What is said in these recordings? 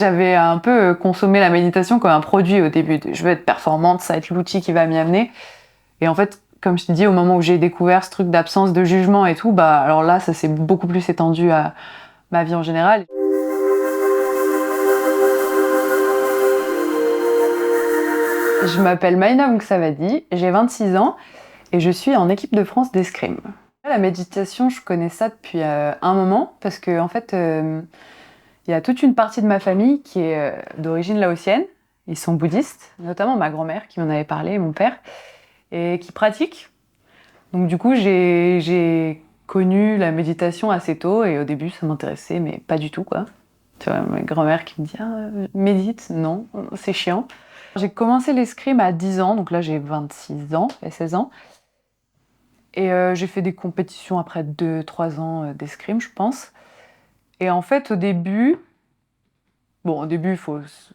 J'avais un peu consommé la méditation comme un produit au début. Je veux être performante, ça va être l'outil qui va m'y amener. Et en fait, comme je te dis, au moment où j'ai découvert ce truc d'absence de jugement et tout, bah alors là, ça s'est beaucoup plus étendu à ma vie en général. Je m'appelle Maïna Mouksavadi, j'ai 26 ans et je suis en équipe de France d'escrime. La méditation, je connais ça depuis un moment parce que en fait, il y a toute une partie de ma famille qui est d'origine laotienne. Ils sont bouddhistes, notamment ma grand-mère qui m'en avait parlé, et mon père, et qui pratiquent. Donc du coup, j'ai connu la méditation assez tôt et au début, ça m'intéressait, mais pas du tout, quoi. Tu vois, ma grand-mère qui me dit «Ah, médite, non, c'est chiant». J'ai commencé l'escrime à 10 ans, donc là j'ai 26 ans et 16 ans. Et j'ai fait des compétitions après 2-3 ans d'escrime, je pense. Et en fait, au début, il faut se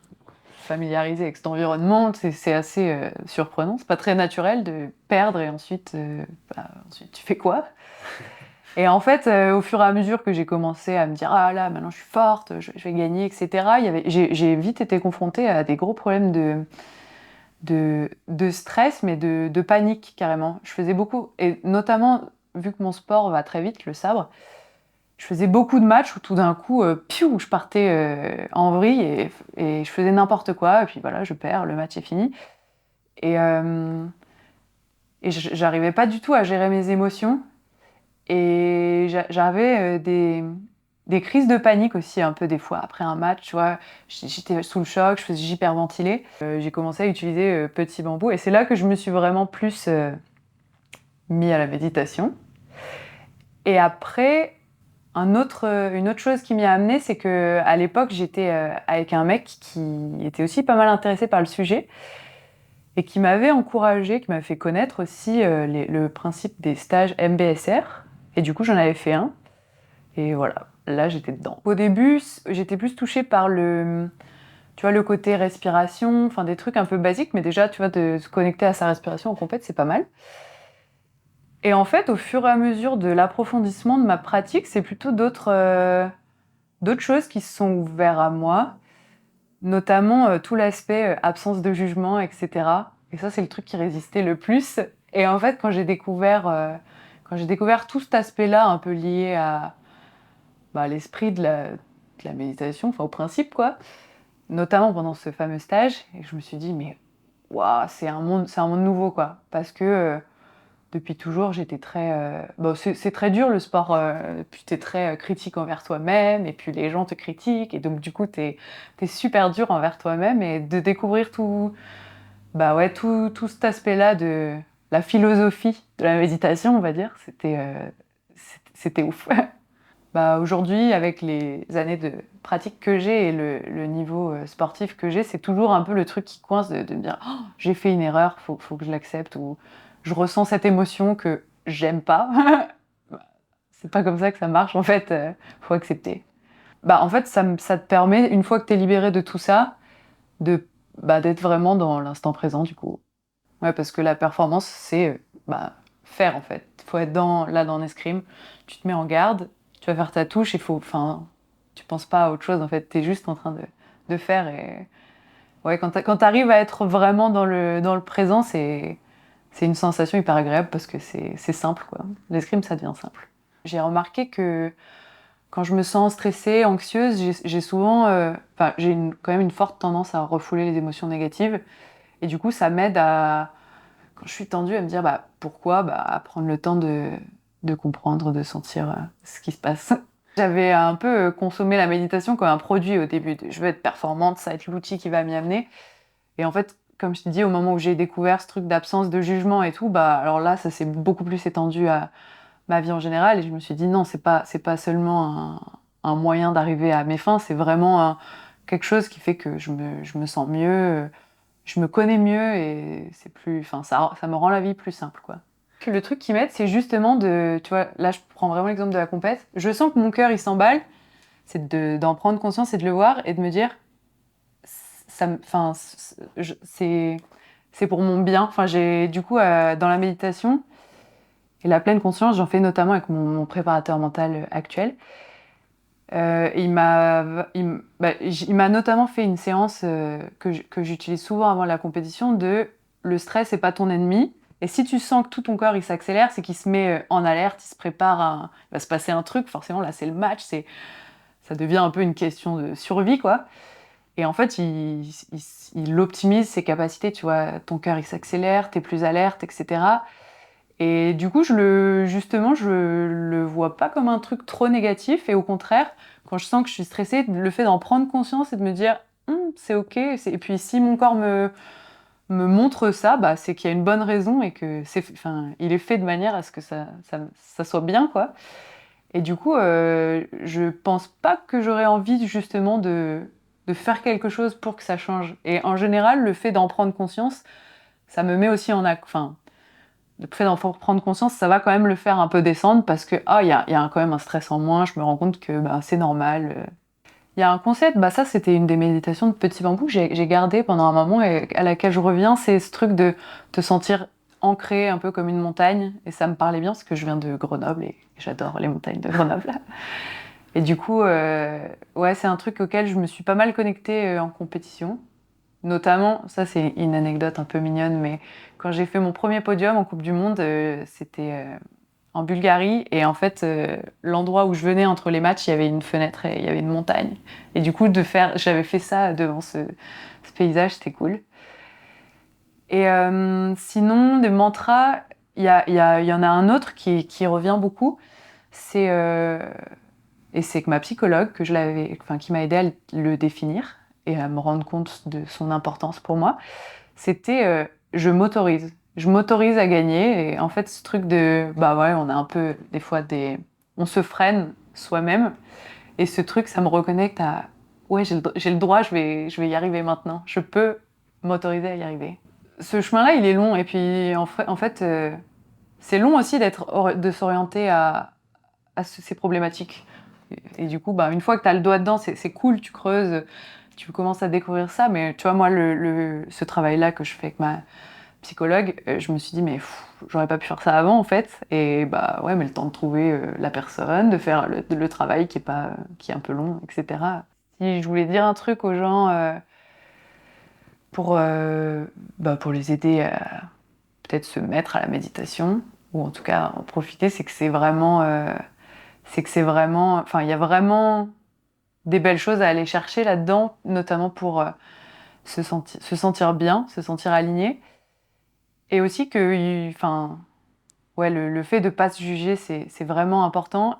familiariser avec cet environnement, c'est assez surprenant, c'est pas très naturel de perdre et ensuite tu fais quoi? Et en fait, au fur et à mesure que j'ai commencé à me dire ah là maintenant je suis forte, je vais gagner, etc. J'ai vite été confrontée à des gros problèmes de stress, mais de panique carrément. Je faisais beaucoup, et notamment vu que mon sport va très vite, le sabre. Je faisais beaucoup de matchs où tout d'un coup, piou, je partais en vrille et je faisais n'importe quoi. Et puis voilà, je perds, le match est fini. Et, euh, et j'arrivais pas du tout à gérer mes émotions. Et j'avais des crises de panique aussi, un peu des fois, après un match, tu vois. J'étais sous le choc, j'hyperventilais. J'ai commencé à utiliser Petit Bambou. Et c'est là que je me suis vraiment plus mis à la méditation. Et après, une autre chose qui m'y a amené, c'est que à l'époque, j'étais avec un mec qui était aussi pas mal intéressé par le sujet et qui m'avait encouragé, qui m'a fait connaître aussi le principe des stages MBSR. Et du coup, j'en avais fait un. Et voilà, là, j'étais dedans. Au début, j'étais plus touchée par tu vois, le côté respiration, enfin des trucs un peu basiques, mais déjà, tu vois, de se connecter à sa respiration en compète, c'est pas mal. Et en fait, au fur et à mesure de l'approfondissement de ma pratique, c'est plutôt d'autres choses qui se sont ouvertes à moi, notamment tout l'aspect absence de jugement, etc. Et ça, c'est le truc qui résistait le plus. Et en fait, quand j'ai découvert tout cet aspect-là, un peu lié à l'esprit de la méditation, enfin au principe, quoi, notamment pendant ce fameux stage, et je me suis dit, mais waouh, c'est un monde nouveau, quoi. Parce que depuis toujours, j'étais très. Bon, c'est très dur le sport, puis t'es très critique envers toi-même, et puis les gens te critiquent, et donc du coup, t'es super dur envers toi-même, et de découvrir tout cet aspect-là de la philosophie de la méditation, on va dire, c'était ouf. Aujourd'hui, avec les années de pratique que j'ai et le niveau sportif que j'ai, c'est toujours un peu le truc qui coince de me dire oh, j'ai fait une erreur, faut que je l'accepte, ou je ressens cette émotion que j'aime pas. C'est pas comme ça que ça marche, en fait, faut accepter. En fait, ça te permet, une fois que t'es libéré de tout ça, de, d'être vraiment dans l'instant présent, du coup. Ouais, parce que la performance, c'est faire, en fait. Faut être dans l'escrime, tu te mets en garde, tu vas faire ta touche, enfin, tu penses pas à autre chose, en fait. T'es juste en train de faire. Et ouais, quand t'arrives à être vraiment dans le présent, c'est une sensation hyper agréable parce que c'est simple, quoi. L'escrime, ça devient simple. J'ai remarqué que quand je me sens stressée, anxieuse, j'ai souvent, enfin, quand même une forte tendance à refouler les émotions négatives. Et du coup, ça m'aide quand je suis tendue, à me dire pourquoi, à prendre le temps de comprendre, de sentir ce qui se passe. J'avais un peu consommé la méditation comme un produit au début. Je veux être performante, ça va être l'outil qui va m'y amener. Et en fait, comme je te dis, au moment où j'ai découvert ce truc d'absence de jugement et tout, alors là, ça s'est beaucoup plus étendu à ma vie en général. Et je me suis dit non, c'est pas seulement un moyen d'arriver à mes fins, c'est vraiment quelque chose qui fait que je me sens mieux, je me connais mieux et c'est plus, enfin, ça me rend la vie plus simple, quoi. Le truc qui m'aide, c'est justement tu vois, là, je prends vraiment l'exemple de la compète. Je sens que mon cœur, il s'emballe. C'est d'en prendre conscience et de le voir et de me dire, enfin, c'est pour mon bien. Enfin, j'ai, du coup, dans la méditation et la pleine conscience, j'en fais notamment avec mon préparateur mental actuel. Et il m'a notamment fait une séance que j'utilise souvent avant la compétition de le stress n'est pas ton ennemi. Et si tu sens que tout ton corps il s'accélère, c'est qu'il se met en alerte, il se prépare il va se passer un truc, forcément là c'est le match, ça devient un peu une question de survie quoi. Et en fait, il optimise ses capacités, tu vois, ton cœur il s'accélère, t'es plus alerte, etc. Et du coup, justement, je le vois pas comme un truc trop négatif. Et au contraire, quand je sens que je suis stressée, le fait d'en prendre conscience et de me dire, c'est ok. Et puis, si mon corps me montre ça, bah, c'est qu'il y a une bonne raison et que enfin, il est fait de manière à ce que ça soit bien, quoi. Et du coup, je pense pas que j'aurais envie, justement, de faire quelque chose pour que ça change. Et en général, le fait d'en prendre conscience, ça me met aussi enfin, le fait d'en prendre conscience, ça va quand même le faire un peu descendre parce que il y a quand même un stress en moins, je me rends compte que bah, c'est normal. Il y a un concept, bah ça c'était une des méditations de Petit Bambou que j'ai gardé pendant un moment et à laquelle je reviens, c'est ce truc de te sentir ancré un peu comme une montagne et ça me parlait bien parce que je viens de Grenoble et j'adore les montagnes de Grenoble. Et du coup, ouais, c'est un truc auquel je me suis pas mal connectée en compétition. Notamment, ça c'est une anecdote un peu mignonne, mais quand j'ai fait mon premier podium en Coupe du Monde, c'était en Bulgarie. Et en fait, l'endroit où je venais entre les matchs, il y avait une fenêtre et il y avait une montagne. Et du coup, j'avais fait ça devant ce paysage, c'était cool. Et sinon, des mantras, il y en a un autre qui revient beaucoup. C'est, et c'est que ma psychologue, enfin, qui m'a aidé à le définir et à me rendre compte de son importance pour moi, c'était je m'autorise. Je m'autorise à gagner. Et en fait, ce truc de, bah ouais, on a un peu, des fois, on se freine soi-même. Et ce truc, ça me reconnecte à, ouais, j'ai le droit, je vais y arriver maintenant. Je peux m'autoriser à y arriver. Ce chemin-là, il est long. Et puis, en fait c'est long aussi de s'orienter à ces problématiques. Et du coup, bah, une fois que tu as le doigt dedans, c'est cool, tu creuses, tu commences à découvrir ça. Mais tu vois, moi, ce travail-là que je fais avec ma psychologue, je me suis dit, mais j'aurais pas pu faire ça avant, en fait. Et bah ouais, mais le temps de trouver la personne, de faire le travail qui est un peu long, etc. Si je voulais dire un truc aux gens pour, pour les aider à peut-être se mettre à la méditation, ou en tout cas en profiter, c'est que c'est vraiment, enfin, il y a vraiment des belles choses à aller chercher là-dedans, notamment pour se sentir bien, se sentir aligné. Et aussi que, enfin, ouais, le fait de ne pas se juger, c'est vraiment important.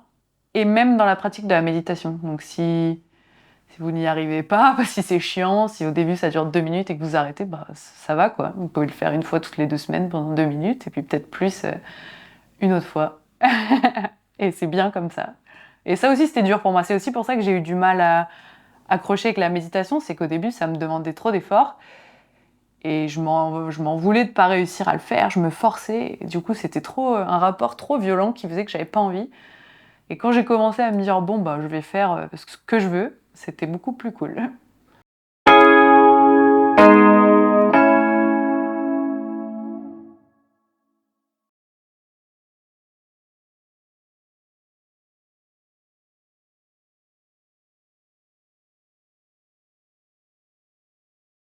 Et même dans la pratique de la méditation. Donc si vous n'y arrivez pas, si c'est chiant, si au début ça dure 2 minutes et que vous arrêtez, bah, ça va quoi. Vous pouvez le faire une fois toutes les 2 semaines pendant 2 minutes et puis peut-être plus une autre fois. Et c'est bien comme ça. Et ça aussi c'était dur pour moi. C'est aussi pour ça que j'ai eu du mal à accrocher avec la méditation, c'est qu'au début ça me demandait trop d'efforts. Et je m'en voulais de pas réussir à le faire, je me forçais. Et du coup, c'était un rapport trop violent qui faisait que j'avais pas envie. Et quand j'ai commencé à me dire, bon, bah, je vais faire ce que je veux, c'était beaucoup plus cool.